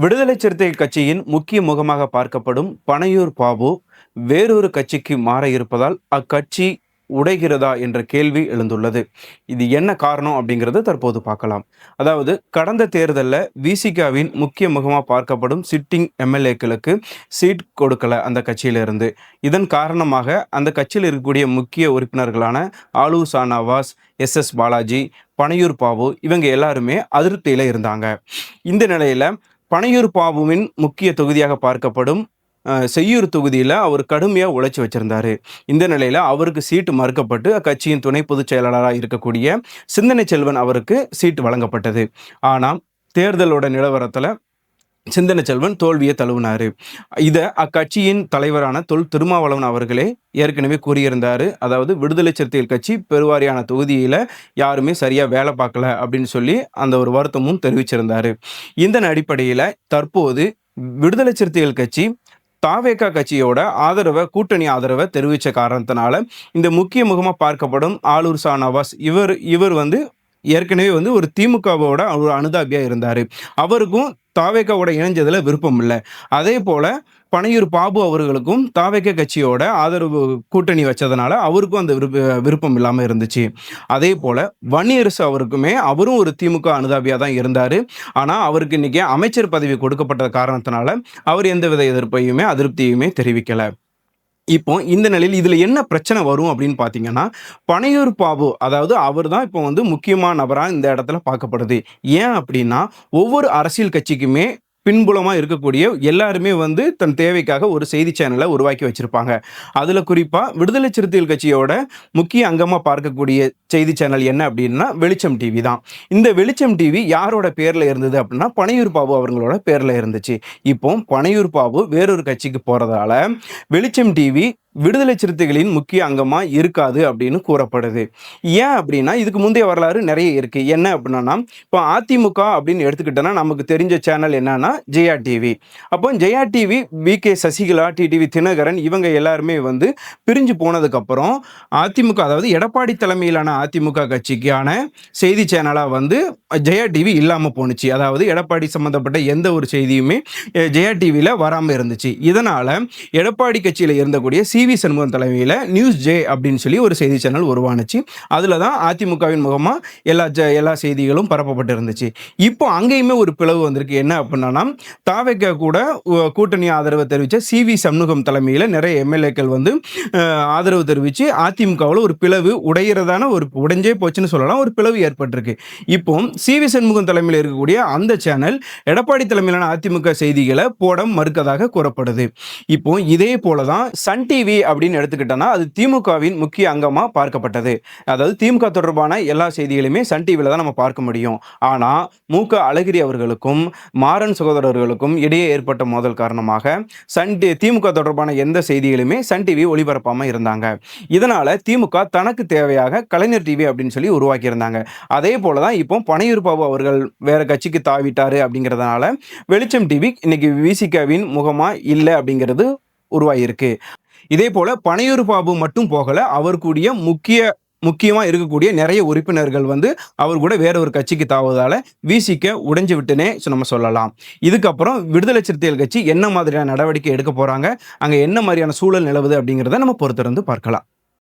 விடுதலை சிறுத்தைகள் கட்சியின் முக்கிய முகமாக பார்க்கப்படும் பனையூர் பாபு வேறொரு கட்சிக்கு மாற இருப்பதால் அக்கட்சி உடைகிறதா என்ற கேள்வி எழுந்துள்ளது. இது என்ன காரணம் அப்படிங்கிறது தற்போது பார்க்கலாம். அதாவது கடந்த தேர்தலில் விசிகாவின் முக்கிய முகமாக பார்க்கப்படும் சிட்டிங் எம்எல்ஏக்களுக்கு சீட் கொடுக்கல அந்த கட்சியிலிருந்து. இதன் காரணமாக அந்த கட்சியில் இருக்கக்கூடிய முக்கிய உறுப்பினர்களான ஆலு ஷானவாஸ், எஸ் பாலாஜி, பனையூர் பாபு இவங்க எல்லாருமே அதிருப்தியில் இருந்தாங்க. இந்த நிலையில் பனையூர் பாபுவின் முக்கிய தொகுதியாக பார்க்கப்படும் செய்யூர் தொகுதியில் அவர் கடுமையாக உழைச்சி வச்சிருந்தாரு. இந்த நிலையில் அவருக்கு சீட்டு மறுக்கப்பட்டு அக்கட்சியின் துணை பொதுச் செயலாளராக இருக்கக்கூடிய சிந்தனை செல்வன் அவருக்கு சீட்டு வழங்கப்பட்டது. ஆனால் தேர்தலோட நிலவரத்தில் சிந்தனை செல்வன் தோல்வியை தழுவினார். இதை அக்கட்சியின் தலைவரான தொல் திருமாவளவன் அவர்களே ஏற்கனவே கூறியிருந்தார். அதாவது விடுதலை சிறுத்தைகள் கட்சி பெருவாரியான தொகுதியில் யாருமே சரியாக வேலை பார்க்கல அப்படின்னு சொல்லி அந்த ஒரு வருத்தமும் தெரிவிச்சிருந்தார். இதன் அடிப்படையில் தற்போது விடுதலை சிறுத்தைகள் கட்சி தாவேகா கட்சியோட கூட்டணி ஆதரவை தெரிவித்த காரணத்தினால இந்த முக்கிய முகமாக பார்க்கப்படும் ஆலூர் ஷானவாஸ் இவர் ஏற்கனவே ஒரு திமுகவோட ஒரு அனுதாபியாக இருந்தார். அவருக்கும் தாவேகாவோட இணைஞ்சதில் விருப்பம் இல்லை. அதே போல் பனையூர் பாபு அவர்களுக்கும் தாவேகா கட்சியோட ஆதரவு கூட்டணி வச்சதுனால அவருக்கும் அந்த விருப்பம் இல்லாமல் இருந்துச்சு. அதே போல் வன்னியரசு அவருக்குமே அவரும் ஒரு திமுக அனுதாபியாக தான் இருந்தார். ஆனால் அவருக்கு இன்றைக்கி அமைச்சர் பதவி கொடுக்கப்பட்ட காரணத்தினால அவர் எந்தவித எதிர்ப்பையுமே அதிருப்தியுமே தெரிவிக்கலை. இப்போ இந்த நிலையில் இதில் என்ன பிரச்சனை வரும் அப்படின்னு பார்த்தீங்கன்னா, பனையூர் பாபு அதாவது அவர் தான் இப்போ முக்கியமான நபராக இந்த இடத்துல பார்க்கப்படுது. ஏன் அப்படின்னா, ஒவ்வொரு அரசியல் கட்சிக்குமே பின்புலமாக இருக்கக்கூடிய எல்லாருமே தன் தேவைக்காக ஒரு செய்தி சேனலை உருவாக்கி வச்சுருப்பாங்க. அதில் குறிப்பாக விடுதலை சிறுத்தைகள் கட்சியோட முக்கிய அங்கமாக பார்க்கக்கூடிய செய்தி சேனல் என்ன அப்படின்னா வெளிச்சம் டிவி தான். இந்த வெளிச்சம் டிவி யாரோட பேரில் இருந்தது அப்படின்னா பனையூர் பாபு அவங்களோட பேரில் இருந்துச்சு. இப்போ பனையூர் பாபு வேறொரு கட்சிக்கு போகிறதால வெளிச்சம் டிவி விடுதலை சிறுத்தைகளின் முக்கிய அங்கமாக இருக்காது அப்படின்னு கூறப்படுது. ஏன் அப்படின்னா இதுக்கு முந்தைய வரலாறு நிறைய இருக்குது. என்ன அப்படின்னா இப்போ அதிமுக அப்படின்னு எடுத்துக்கிட்டோன்னா நமக்கு தெரிஞ்ச சேனல் என்னன்னா ஜெயா டிவி. அப்போ Jaya TV VK Sasikala, TTV Dhinakaran இவங்க எல்லாருமே பிரிஞ்சு போனதுக்கப்புறம் அதிமுக அதாவது எடப்பாடி தலைமையிலான அதிமுக கட்சிக்கான செய்தி சேனலாக ஜெயா டிவி இல்லாமல் போணுச்சு. அதாவது எடப்பாடி சம்மந்தப்பட்ட எந்த ஒரு செய்தியுமே ஜெயா டிவியில் வராமல் இருந்துச்சு. இதனால் எடப்பாடி கட்சியில் இருந்தக்கூடிய சிவி சண்முகம் தலைமையில் நியூஸ் ஜே அப்படின்னு சொல்லி ஒரு செய்தி சேனல் உருவானுச்சு. அதில் தான் அதிமுகவின் முகமாக எல்லா செய்திகளும் பரப்பப்பட்டு இருந்துச்சு. இப்போ அங்கேயுமே ஒரு பிளவு வந்திருக்கு. என்ன அப்படின்னா தாவேகா கூட கூட்டணி ஆதரவை தெரிவித்த சிவி சண்முகம் தலைமையில் நிறைய எம்எல்ஏக்கள் ஆதரவு தெரிவித்து அதிமுகவில் ஒரு பிளவு உடைஞ்சே போச்சுன்னு சொல்லலாம், ஒரு பிளவு ஏற்பட்டிருக்கு. இப்போ சிவி சண்முகம் தலைமையில் இருக்கக்கூடிய அந்த சேனல் எடப்பாடி தலைமையிலான அதிமுக செய்திகளை போட மறுக்கதாக கூறப்படுது. இப்போ இதே போல தான் சன் டிவி அப்படின்னு எடுத்துக்கிட்டோன்னா அது திமுகவின் முக்கிய அங்கமாக பார்க்கப்பட்டது. அதாவது திமுக தொடர்பான எல்லா செய்திகளையுமே சன் டிவியில் தான் நம்ம பார்க்க முடியும். ஆனால் மு.க. அழகிரி அவர்களுக்கும் மாறன் சகோதரர்களுக்கும் இடையே ஏற்பட்ட மோதல் காரணமாக திமுக தொடர்பான எந்த செய்திகளுமே சன் டிவி ஒளிபரப்பாமல் இருந்தாங்க. இதனால் திமுக தனக்கு தேவையாக கலைஞர் டிவி அப்படின்னு சொல்லி உருவாக்கியிருந்தாங்க. அதே போல தான் இப்போ பனையூர் பாபு அவர்கள் வேற கட்சிக்கு தாவிட்டாரு அப்படிங்கிறதுனால வெளிச்சம் டிவி இன்னைக்கு விசிகாவின் முகமாக இல்லை அப்படிங்கிறது உருவாகியிருக்கு. இதே போல பனையூர் பாபு மட்டும் போகல, அவர் கூடிய முக்கியமாக இருக்கக்கூடிய நிறைய உறுப்பினர்கள் அவர் கூட வேற ஒரு கட்சிக்கு தாவதால விசிக உடைஞ்சு விட்டுனே நம்ம சொல்லலாம். இதுக்கப்புறம் விடுதலை சிறுத்தைகள் கட்சி என்ன மாதிரியான நடவடிக்கை எடுக்க போறாங்க, அங்கே என்ன மாதிரியான சூழல் நிலவுது அப்படிங்கிறத நம்ம பொறுத்திருந்து பார்க்கலாம்.